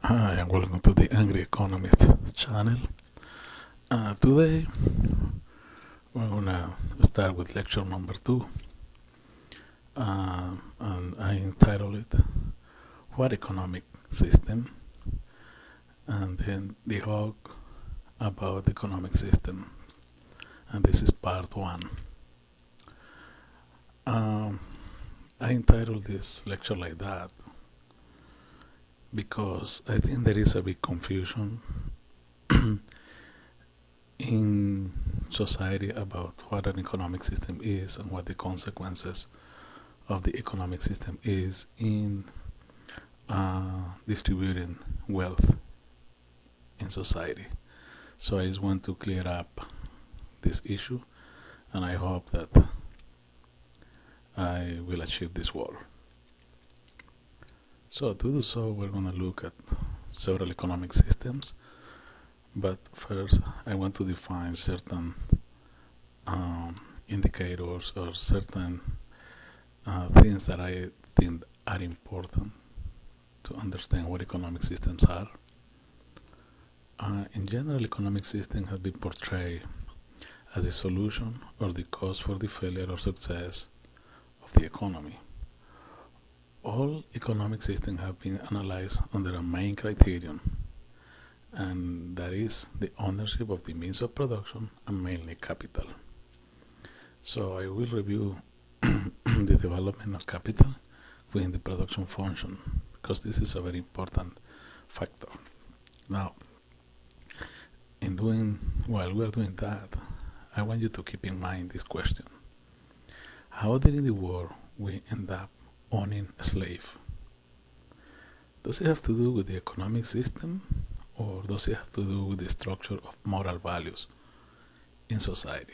Hi, and welcome to the Angry Economist channel. Today, we're gonna start with lecture number 2, and I entitled it "What Economic System?" and then the Hoax about the economic system, and this is part 1. Um, I entitled this lecture like that because I think there is a big confusion in society about what an economic system is and what the consequences of the economic system is in distributing wealth in society. So I just want to clear up this issue, and I hope that I will achieve this goal. So to do so, we're going to look at several economic systems, but first I want to define certain indicators or certain things that I think are important to understand what economic systems are. In general, economic system has been portrayed as the solution or the cause for the failure or success of the economy. All economic systems have been analyzed under a main criterion, and that is the ownership of the means of production and mainly capital. So I will review the development of capital within the production function, because this is a very important factor. Now, while we're doing that, I want you to keep in mind this question: how did in the world we end up owning a slave? Does it have to do with the economic system, or does it have to do with the structure of moral values in society?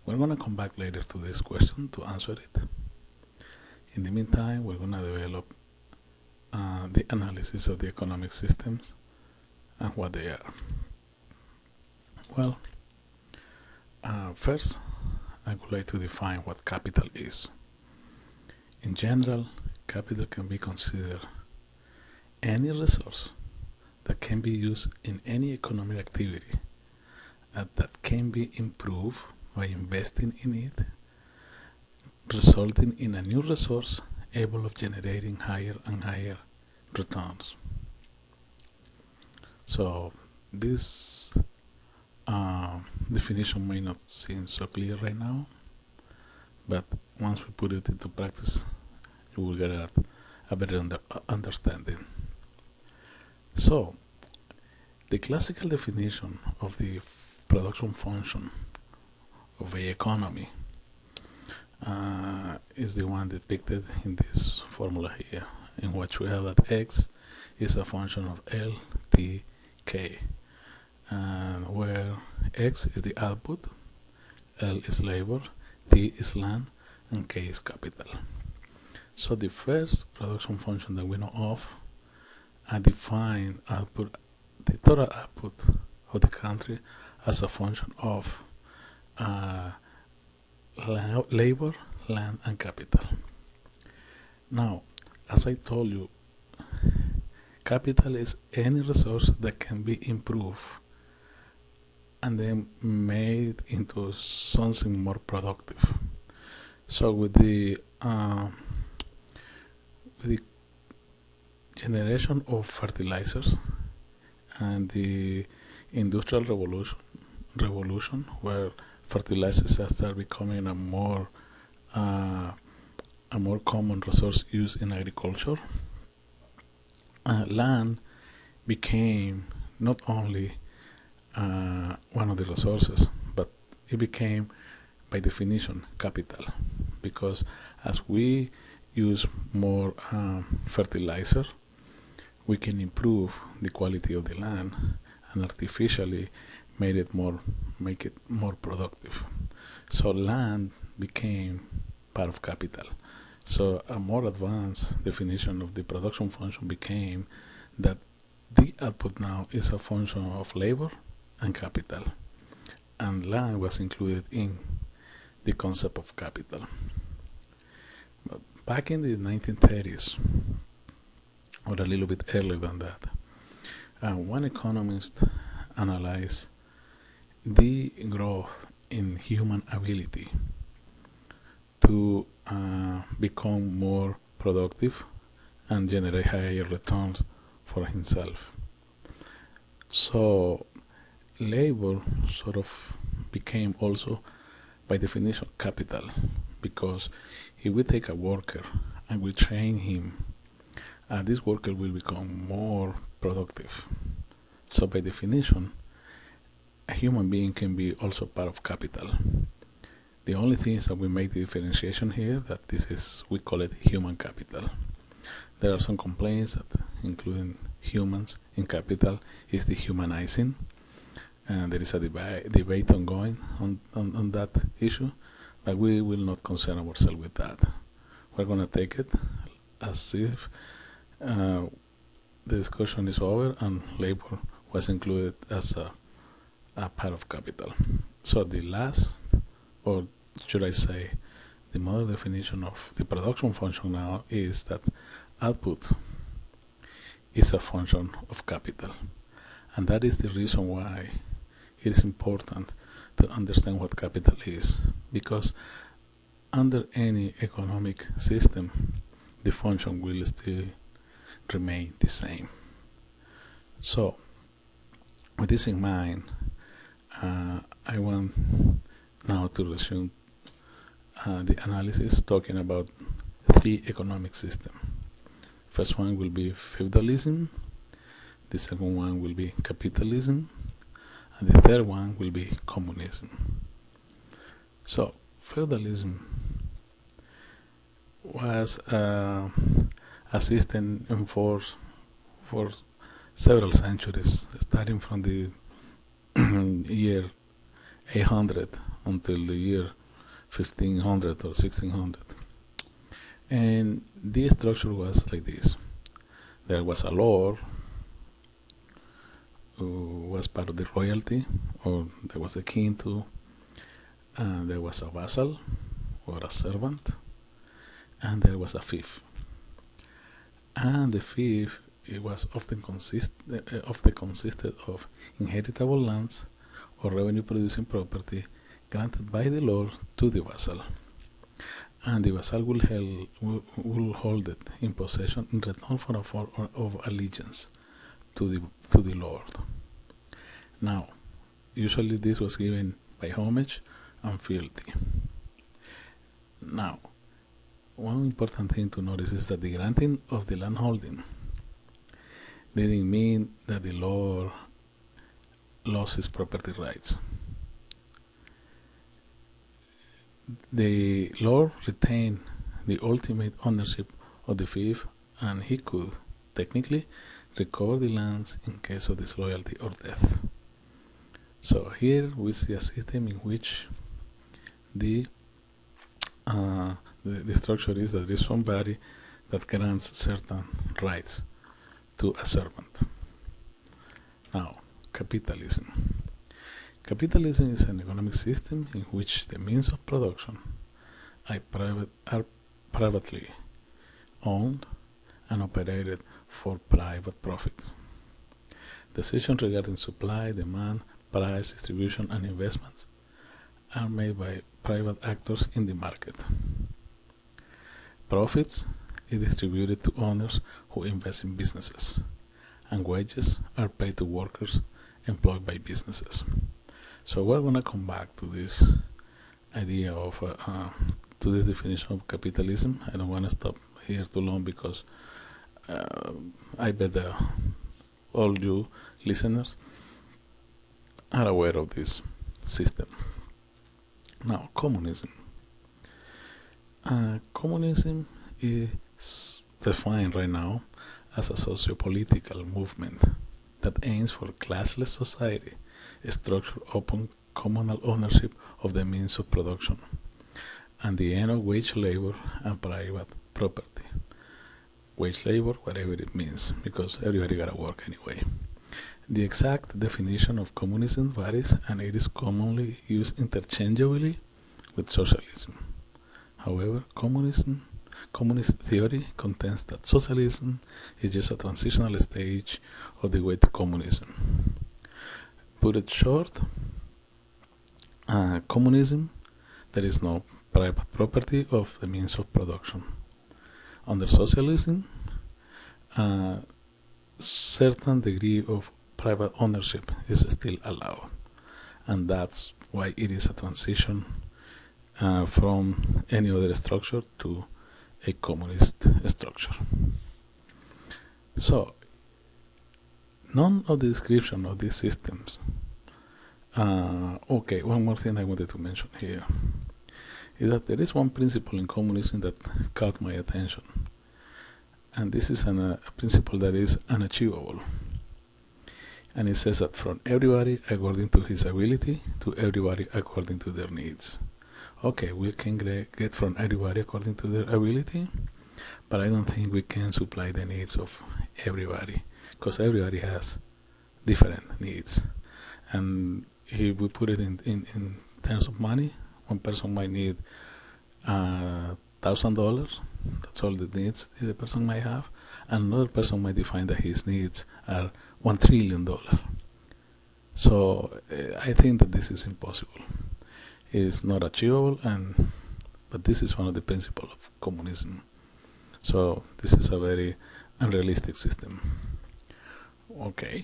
We're going to come back later to this question to answer it. In the meantime, we're going to develop the analysis of the economic systems and what they are. Well, first, I would like to define what capital is. In general, capital can be considered any resource that can be used in any economic activity and that can be improved by investing in it, resulting in a new resource able of generating higher and higher returns. So this definition may not seem so clear right now, but once we put it into practice, you will get a better understanding. So, the classical definition of the production function of a economy is the one depicted in this formula here, in which we have that X is a function of L, T, K, and where X is the output, L is labor, T is land, and K is capital. So the first production function that we know of define output, the total output of the country, as a function of labor, land, and capital. Now, as I told you, capital is any resource that can be improved and then made into something more productive. So with the generation of fertilizers and the industrial revolution, where fertilizers start becoming a more common resource used in agriculture, land became not only one of the resources, but it became, by definition, capital, because as we use more fertilizer, we can improve the quality of the land and artificially make it more productive. So land became part of capital. So a more advanced definition of the production function became that the output now is a function of labor and capital, and land was included in the concept of capital. But back in the 1930s, or a little bit earlier than that. One economist analyzed the growth in human ability to become more productive and generate higher returns for himself. So labor sort of became also, by definition, capital, because if we take a worker and we train him, this worker will become more productive. So by definition, a human being can be also part of capital. The only thing is that we make the differentiation here that this is, we call it human capital. There are some complaints that including humans in capital is dehumanizing, and there is a debate ongoing on that issue, but we will not concern ourselves with that. We're going to take it as if the discussion is over and labor was included as a part of capital. So the last, or should I say, the modern definition of the production function now is that output is a function of capital. And that is the reason why it is important to understand what capital is, because under any economic system, the function will still remain the same. So, with this in mind, I want now to resume the analysis talking about three economic systems. First one will be feudalism, the second one will be capitalism, and the third one will be communism. So, feudalism was a system in force for several centuries, starting from the year 800 until the year 1500 or 1600. And the structure was like this. There was a lord who was part of the royalty, or there was a king too, and there was a vassal or a servant, and there was a fief. And the fief, it was often consisted of inheritable lands or revenue producing property granted by the lord to the vassal, and the vassal will hold it in possession in return for a form of allegiance to the lord. Now, usually this was given by homage and fealty. Now, one important thing to notice is that the granting of the landholding didn't mean that the lord lost his property rights. The lord retained the ultimate ownership of the fief, and he could technically recover the lands in case of disloyalty or death. So here we see a system in which the structure is that there is somebody that grants certain rights to a servant. Now, capitalism. Capitalism is an economic system in which the means of production are privately owned and operated for private profits. Decisions regarding supply, demand, price, distribution, and investments are made by private actors in the market. Profits is distributed to owners who invest in businesses, and wages are paid to workers employed by businesses. So we're going to come back to this idea of, to this definition of capitalism. I don't want to stop here too long because I bet that all you listeners are aware of this system. Now, communism. Communism is defined right now as a socio-political movement that aims for a classless society structured upon communal ownership of the means of production and the end of wage labor and private property. Wage labor, whatever it means, because everybody gotta work anyway. The exact definition of communism varies, and it is commonly used interchangeably with socialism. However, communism Communist theory contends that socialism is just a transitional stage of the way to communism. Put it short, communism, there is no private property of the means of production. Under socialism, certain degree of private ownership is still allowed, and that's why it is a transition from any other structure to a communist structure. So, none of the description of these systems. Okay, one more thing I wanted to mention here is that there is one principle in communism that caught my attention, and this is a principle that is unachievable. And it says that from everybody according to his ability to everybody according to their needs. Okay, we can get from everybody according to their ability, but I don't think we can supply the needs of everybody, because everybody has different needs. And if we put it in terms of money, one person might need $1,000, that's all the needs the person might have, and another person might define that his needs are $1 trillion. So I think that this is impossible. It's not achievable, but this is one of the principles of communism. So this is a very unrealistic system. Okay,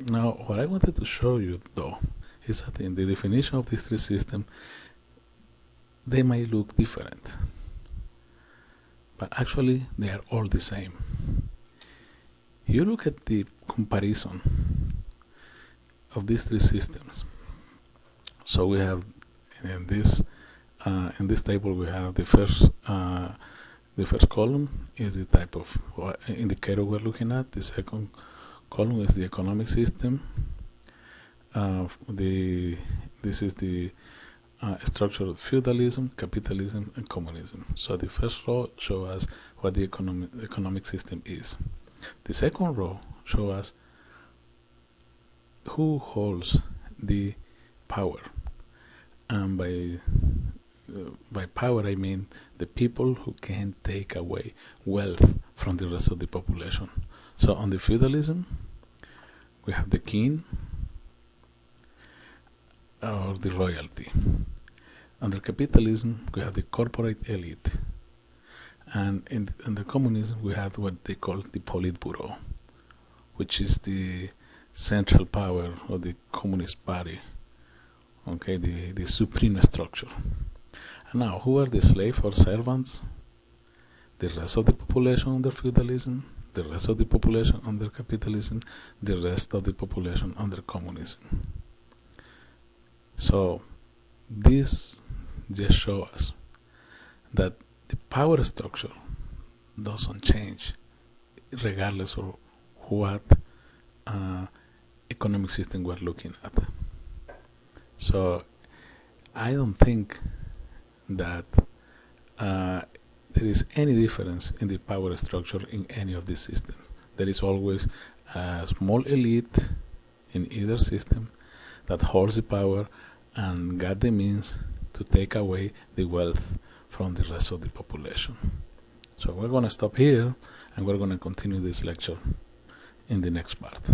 now what I wanted to show you though is that in the definition of these three systems, they might look different, but actually they are all the same. You look at the comparison of these three systems. So we have in this table we have the first column is the type of indicator we're looking at. The second column is the economic system. This is the structure of feudalism, capitalism, and communism. So the first row shows us what the economic system is. The second row shows us who holds the power, and by power I mean the people who can take away wealth from the rest of the population. So on the feudalism, we have the king or the royalty. Under capitalism, we have the corporate elite. And in the communism, we have what they call the Politburo, which is the central power of the Communist Party, okay, the supreme structure. And now, who are the slaves or servants? The rest of the population under feudalism, the rest of the population under capitalism, the rest of the population under communism. So this just shows us that the power structure doesn't change regardless of what economic system we're looking at. So I don't think that there is any difference in the power structure in any of these systems. There is always a small elite in either system that holds the power and got the means to take away the wealth from the rest of the population. So we're going to stop here, and we're going to continue this lecture in the next part.